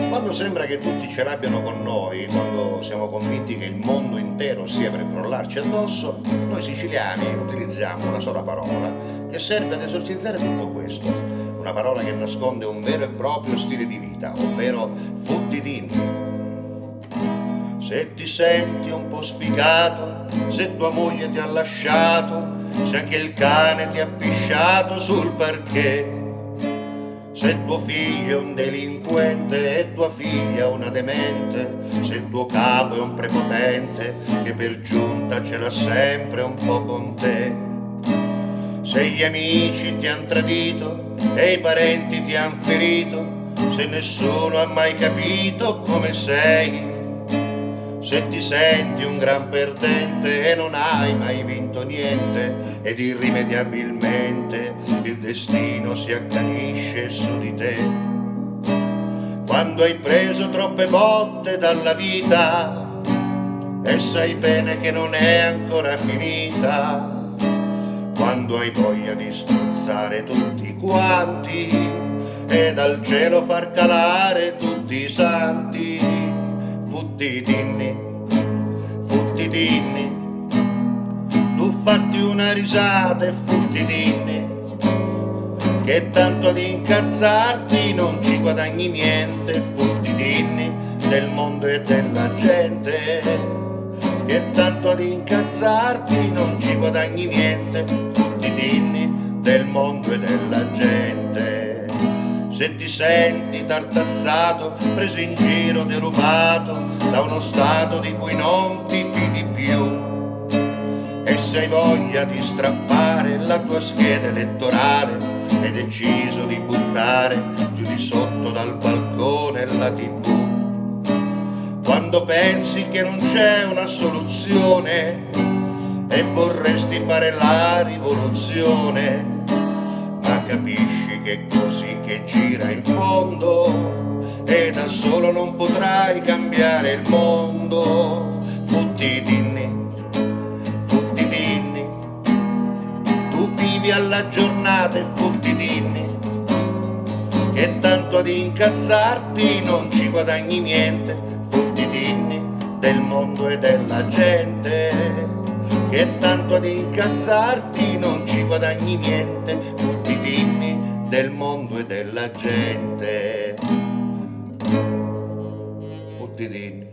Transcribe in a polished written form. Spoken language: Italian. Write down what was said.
Quando sembra che tutti ce l'abbiano con noi, quando siamo convinti che il mondo intero sia per crollarci addosso, noi siciliani utilizziamo una sola parola che serve ad esorcizzare tutto questo. Una parola che nasconde un vero e proprio stile di vita, ovvero futtitini. Se ti senti un po' sfigato, se tua moglie ti ha lasciato, se anche il cane ti ha pisciato sul parquet, se tuo figlio è un delinquente e tua figlia una demente, se il tuo capo è un prepotente che per giunta ce l'ha sempre un po' con te, se gli amici ti han tradito e i parenti ti han ferito, se nessuno ha mai capito come sei, se ti senti un gran perdente e non hai mai vinto niente ed irrimediabilmente il destino si accanisce su di te, quando hai preso troppe botte dalla vita e sai bene che non è ancora finita, quando hai voglia di strozzare tutti quanti e dal cielo far calare tutti i santi, futtitini, futtitini, tu fatti una risata e futtitini, che tanto ad incazzarti non ci guadagni niente, futtitini del mondo e della gente, che tanto ad incazzarti non ci guadagni niente, futtitini del mondo e della gente. Se ti senti tartassato, preso in giro, derubato da uno stato di cui non ti fidi più, e se hai voglia di strappare la tua scheda elettorale, hai deciso di buttare giù di sotto dal balcone la TV, quando pensi che non c'è una soluzione e vorresti fare la rivoluzione, ma capisci che è così che gira in fondo e da solo non potrai cambiare il mondo, futtitini, futtitini, tu vivi alla giornata e futtitini, che tanto ad incazzarti non ci guadagni niente, futtitini del mondo e della gente, che tanto ad incazzarti non ci guadagni niente, futtitini del mondo e della gente, futtitini.